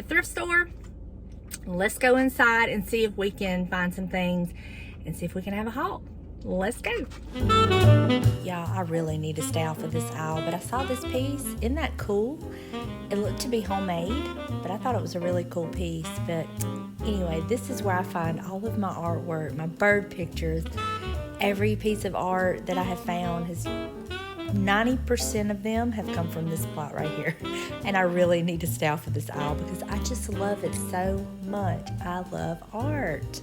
the thrift store. Let's go inside and see if we can find some things and see if we can have a haul. Let's go. Y'all, I really need to stay off of this aisle, but I saw this piece. Isn't that cool? It looked to be homemade, but I thought it was a really cool piece. But anyway, this is where I find all of my artwork, my bird pictures. Every piece of art that I have found has 90% of them have come from this spot right here. And I really need to stay off of this aisle because I just love it so much. I love art.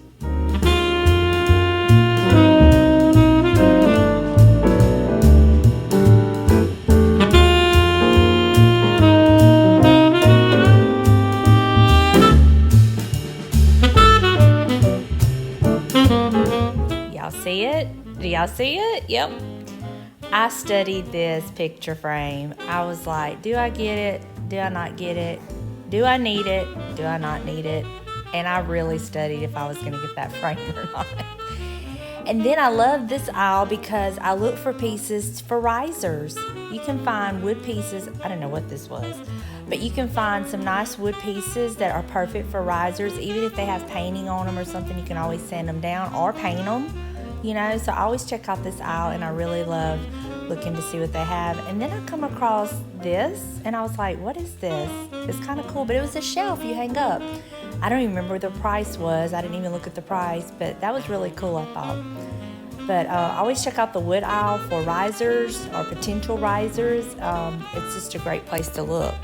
Y'all see it? Do y'all see it? Yep. I studied this picture frame. I was like, do I get it? Do I not get it? Do I need it? Do I not need it? And I really studied if I was going to get that frame or not. And then I love this aisle because I look for pieces for risers. You can find wood pieces. I don't know what this was, but you can find some nice wood pieces that are perfect for risers. Even if they have painting on them or something, you can always sand them down or paint them. You know, so I always check out this aisle and I really love looking to see what they have. And then I come across this and I was like, what is this? It's kind of cool, but it was a shelf you hang up. I don't even remember what the price was. I didn't even look at the price, but that was really cool, I thought. But I always check out the wood aisle for risers or potential risers. It's just a great place to look.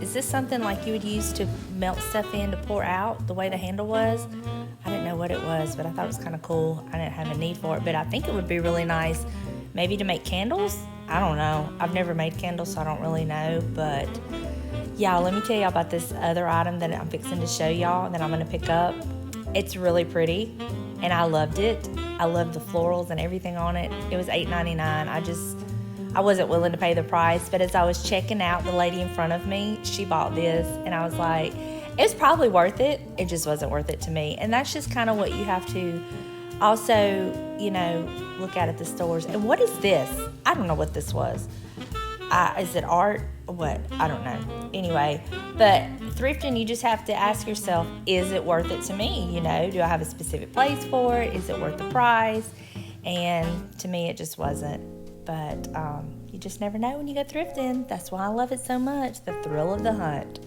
Is this something like you would use to melt stuff in to pour out, the way the handle was? I didn't know what it was, but I thought it was kind of cool. I didn't have a need for it, but I think it would be really nice maybe to make candles. I don't know. I've never made candles, so I don't really know, but yeah, let me tell y'all about this other item that I'm fixing to show y'all that I'm going to pick up. It's really pretty, and I loved it. I loved the florals and everything on it. It was $8.99. I wasn't willing to pay the price, but as I was checking out, the lady in front of me, she bought this, and I was like, it's probably worth it. It just wasn't worth it to me. And that's just kind of what you have to also, you know, look at the stores. And what is this? I don't know what this was. Is it art? What? I don't know. Anyway, but thrifting, you just have to ask yourself, is it worth it to me? You know, do I have a specific place for it? Is it worth the price? And to me, it just wasn't. But you just never know when you go thrifting. That's why I love it so much, the thrill of the hunt.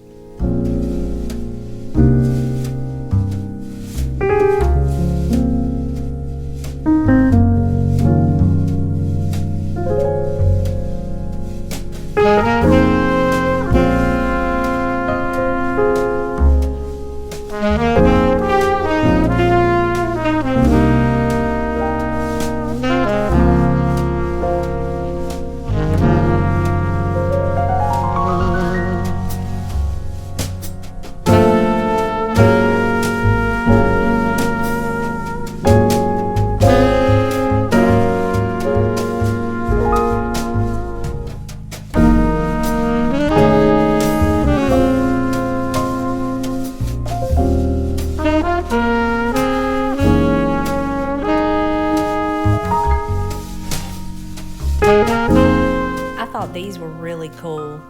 I thought these were really cool.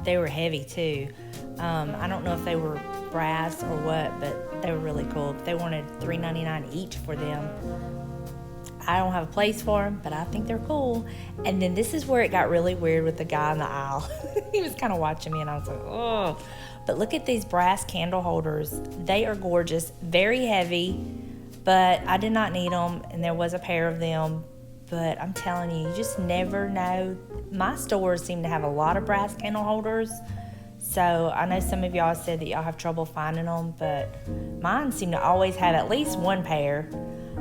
They were heavy too. I don't know if they were brass or what, but they were really cool. They wanted $3.99 each for them. I don't have a place for them, but I think they're cool. And then this is where it got really weird with the guy in the aisle. He was kind of watching me, and I was like, oh. But look at these brass candle holders. They are gorgeous, very heavy, but I did not need them, and there was a pair of them. But I'm telling you, you just never know. My stores seem to have a lot of brass candle holders. So I know some of y'all said that y'all have trouble finding them, but mine seem to always have at least one pair.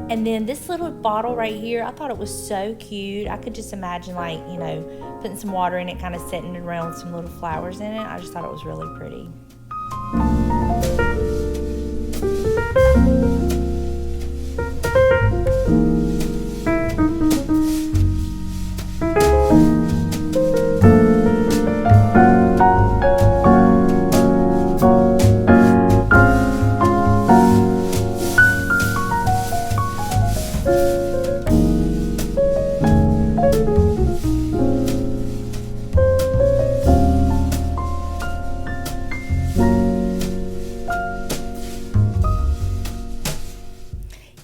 And then this little bottle right here, I thought it was so cute. I could just imagine, like, you know, putting some water in it, kind of setting it around with some little flowers in it. I just thought it was really pretty.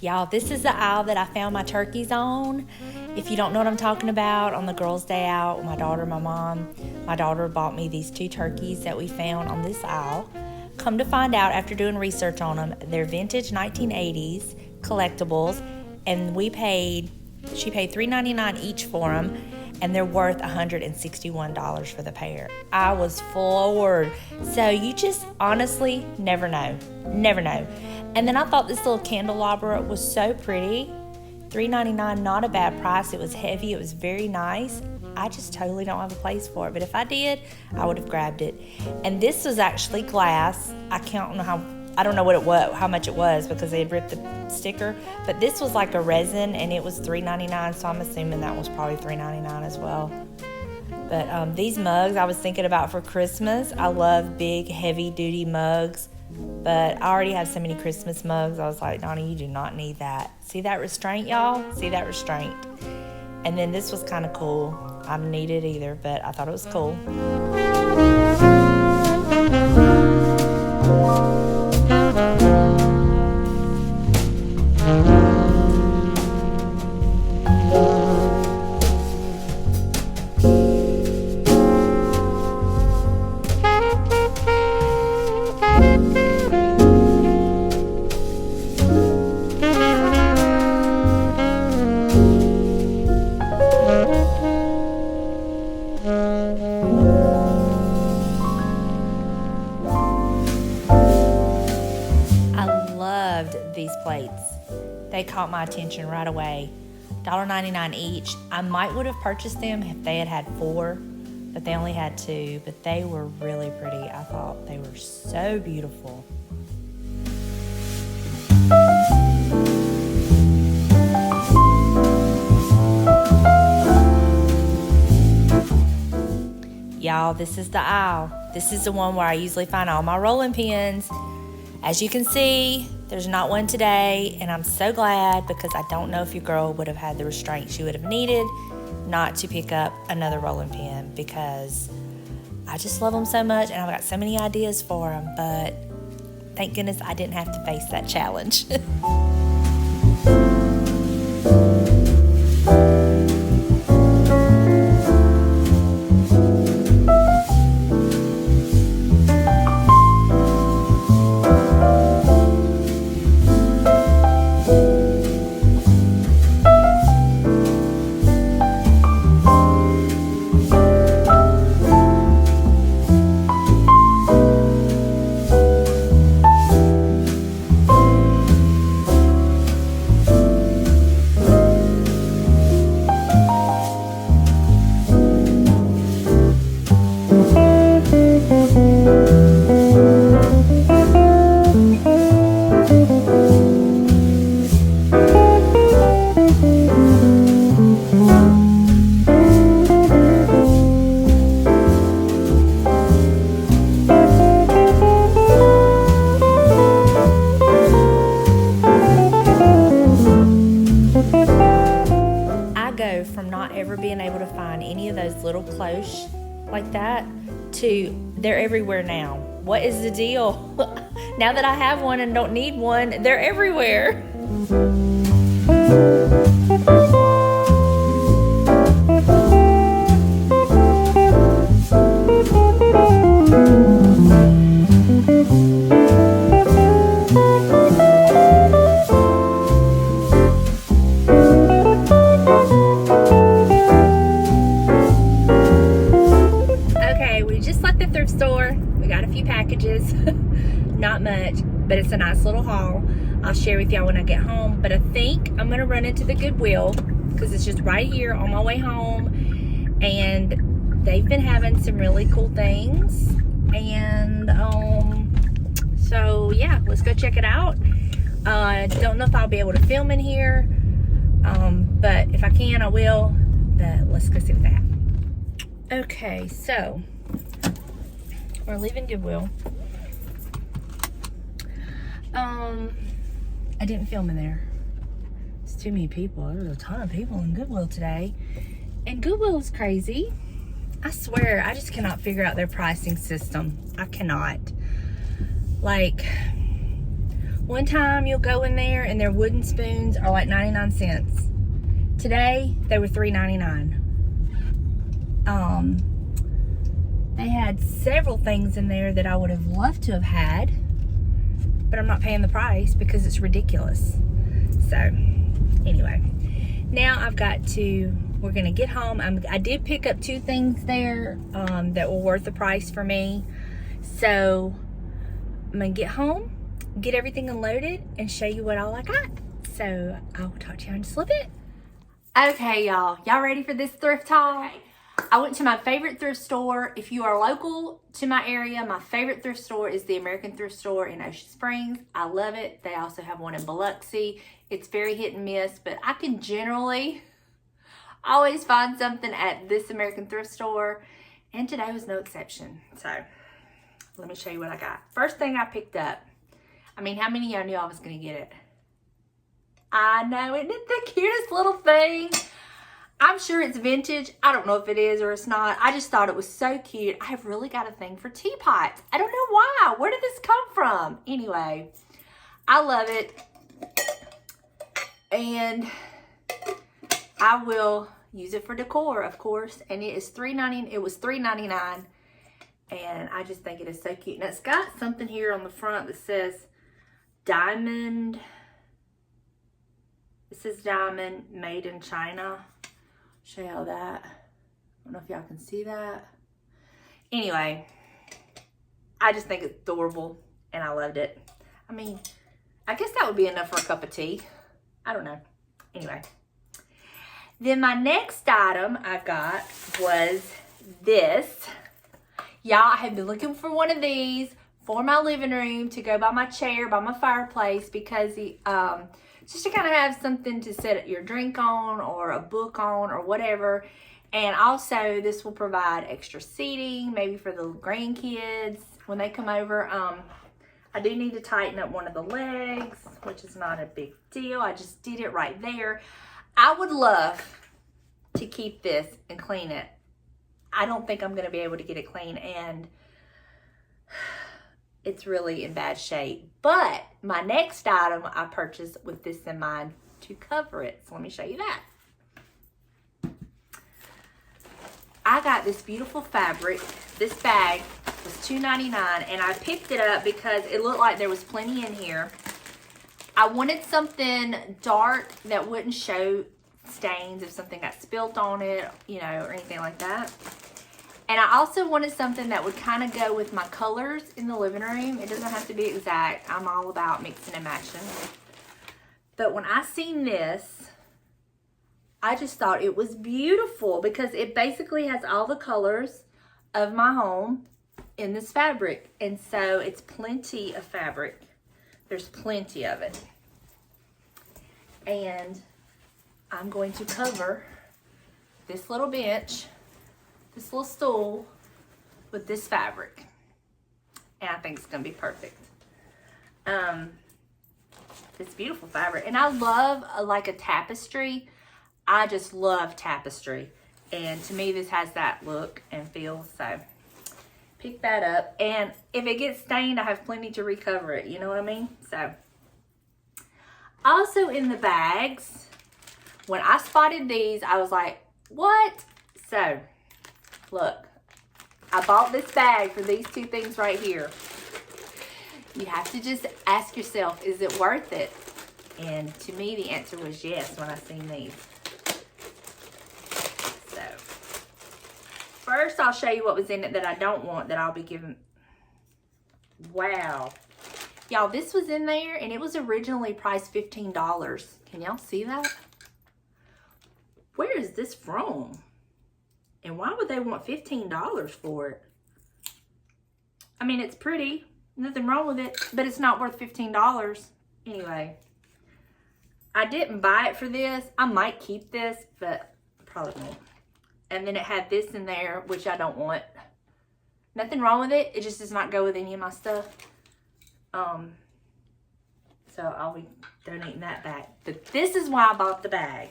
Y'all, this is the aisle that I found my turkeys on. If you don't know what I'm talking about, on the girls' day out, my daughter, my mom, my daughter bought me these 2 turkeys that we found on this aisle. Come to find out, after doing research on them, they're vintage 1980s collectibles, and she paid $3.99 each for them, and they're worth $161 for the pair. I was floored. So you just honestly never know. Never know. And then I thought this little candelabra was so pretty. $3.99, not a bad price. It was heavy. It was very nice. I just totally don't have a place for it. But if I did, I would have grabbed it. And this was actually glass. I don't know how much it was, because they had ripped the sticker. But this was like a resin, and it was $3.99. So I'm assuming that was probably $3.99 as well. But these mugs I was thinking about for Christmas. I love big, heavy-duty mugs. But I already have so many Christmas mugs. I was like, Donna, you do not need that. See that restraint, y'all? See that restraint? And then this was kind of cool. I don't need it either, but I thought it was cool. These plates. They caught my attention right away. $1.99 each. I might would have purchased them if they had 4, but they only had 2. But they were really pretty. I thought they were so beautiful. Y'all, this is the aisle. This is the one where I usually find all my rolling pins. As you can see, there's not one today, and I'm so glad, because I don't know if your girl would have had the restraint she would have needed not to pick up another rolling pin, because I just love them so much, and I've got so many ideas for them, but thank goodness I didn't have to face that challenge. Little cloche like that to they're everywhere now. What is the deal? Now that I have one and don't need one, they're everywhere. but it's a nice little haul. I'll share with y'all when I get home, but I think I'm gonna run into the Goodwill because it's just right here on my way home, and they've been having some really cool things. And so yeah, let's go check it out. Don't know if I'll be able to film in here, but if I can, I will. But let's go see what they have. Okay, so we're leaving Goodwill. I didn't film in there. It's too many people. There's a ton of people in Goodwill today. And Goodwill is crazy. I swear, I just cannot figure out their pricing system. I cannot. Like, one time you'll go in there and their wooden spoons are like 99 cents. Today, they were $3.99. They had several things in there that I would have loved to have had, but I'm not paying the price because it's ridiculous. So anyway, now we're gonna get home. I did pick up 2 things there that were worth the price for me. So I'm gonna get home, get everything unloaded, and show you what all I got. So I'll talk to you in just a little bit. Okay, y'all ready for this thrift haul? Okay. I went to my favorite thrift store. If you are local to my area, my favorite thrift store is the American Thrift Store in Ocean Springs. I love it. They also have one in Biloxi. It's very hit and miss, but I can generally always find something at this American Thrift Store, and today was no exception. So let me show you what I got. First thing I picked up, I mean, how many of y'all knew I was going to get it? I know, isn't it the cutest little thing? I'm sure it's vintage. I don't know if it is or it's not. I just thought it was so cute. I have really got a thing for teapots. I don't know why. Where did this come from? Anyway, I love it. And I will use it for decor, of course. And it is $3.99. It was $3.99. And I just think it is so cute. And it's got something here on the front that says diamond. It says diamond made in China. Show y'all that. I don't know if y'all can see that. Anyway, I just think it's adorable and I loved it. I mean, I guess that would be enough for a cup of tea. I don't know. Anyway. Then my next item I got was this. Y'all, I have been looking for one of these for my living room to go by my chair, by my fireplace, because just to kind of have something to set your drink on or a book on or whatever. And also this will provide extra seating, maybe for the grandkids when they come over. I do need to tighten up one of the legs, which is not a big deal. I just did it right there. I would love to keep this and clean it. I don't think I'm going to be able to get it clean, and it's really in bad shape. But my next item I purchased with this in mind to cover it. So let me show you that. I got this beautiful fabric. This bag was $2.99, and I picked it up because it looked like there was plenty in here. I wanted something dark that wouldn't show stains if something got spilt on it, you know, or anything like that. And I also wanted something that would kind of go with my colors in the living room. It doesn't have to be exact. I'm all about mixing and matching. But when I seen this, I just thought it was beautiful because it basically has all the colors of my home in this fabric. And so it's plenty of fabric. There's plenty of it. And I'm going to cover this little bench, this little stool, with this fabric. And I think it's going to be perfect. It's beautiful fabric. And I love like a tapestry. I just love tapestry. And to me, this has that look and feel. So pick that up. And if it gets stained, I have plenty to recover it. You know what I mean? So also in the bags, when I spotted these, I was like, what? So look, I bought this bag for these 2 things right here. You have to just ask yourself, is it worth it? And to me, the answer was yes when I seen these. So first, I'll show you what was in it that I don't want, that I'll be giving. Wow. Y'all, this was in there and it was originally priced $15. Can y'all see that? Where is this from? And why would they want $15 for it? I mean, it's pretty. Nothing wrong with it, but it's not worth $15. Anyway, I didn't buy it for this. I might keep this, but probably won't. And then it had this in there, which I don't want. Nothing wrong with it. It just does not go with any of my stuff. So I'll be donating that back. But this is why I bought the bag.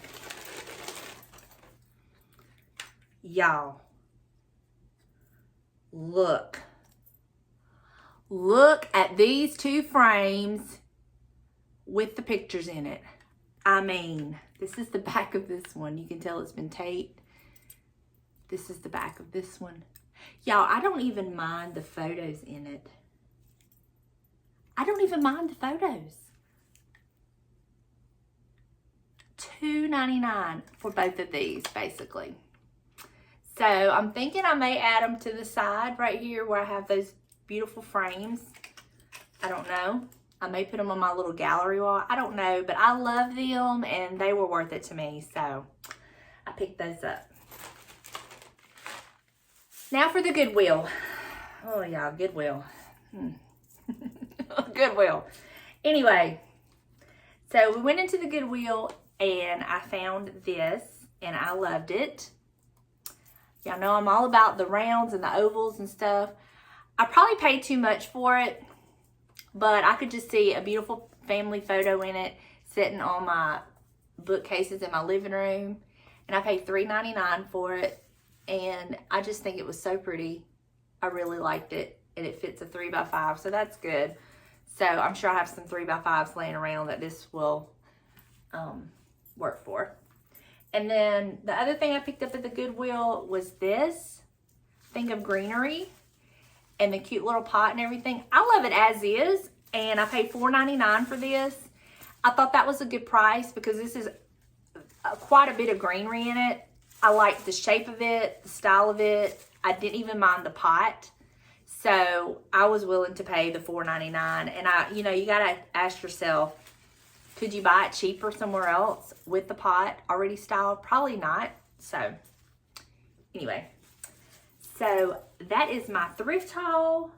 Y'all, look. Look at these two frames with the pictures in it. I mean, this is the back of this one. You can tell it's been taped. This is the back of this one. Y'all, I don't even mind the photos in it. I don't even mind the photos. $2.99 for both of these, basically. So I'm thinking I may add them to the side right here where I have those beautiful frames. I don't know. I may put them on my little gallery wall. I don't know, but I love them and they were worth it to me. So I picked those up. Now for the Goodwill. Oh, y'all, Goodwill. Goodwill. Anyway, so we went into the Goodwill and I found this and I loved it. Y'all know I'm all about the rounds and the ovals and stuff. I probably paid too much for it, but I could just see a beautiful family photo in it sitting on my bookcases in my living room. And I paid $3.99 for it. And I just think it was so pretty. I really liked it. And it fits a 3x5, so that's good. So I'm sure I have some 3x5s laying around that this will work for. And then the other thing I picked up at the Goodwill was this thing of greenery and the cute little pot and everything. I love it as is, and I paid $4.99 for this. I thought that was a good price because this is quite a bit of greenery in it. I like the shape of it, the style of it. I didn't even mind the pot. So I was willing to pay the $4.99. And you know, you gotta ask yourself, could you buy it cheaper somewhere else with the pot already styled? Probably not. So anyway, so that is my thrift haul.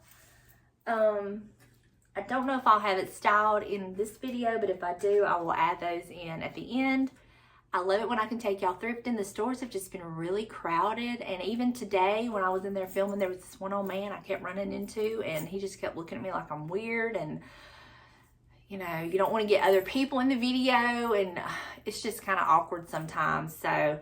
I don't know if I'll have it styled in this video, but if I do, I will add those in at the end. I love it when I can take y'all thrifting. The stores have just been really crowded. And even today when I was in there filming, there was this one old man I kept running into and he just kept looking at me like I'm weird. And you know, you don't want to get other people in the video and it's just kind of awkward sometimes. So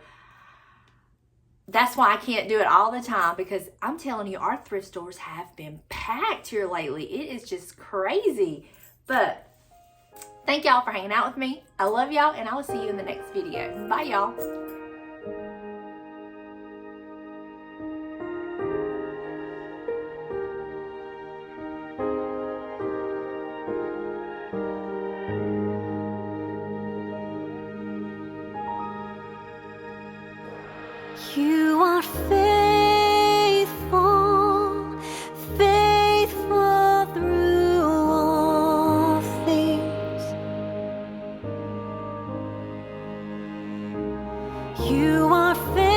that's why I can't do it all the time because I'm telling you, our thrift stores have been packed here lately. It is just crazy. But thank y'all for hanging out with me. I love y'all, and I will see you in the next video. Bye, y'all. You are faithful, faithful through all things. You are faithful.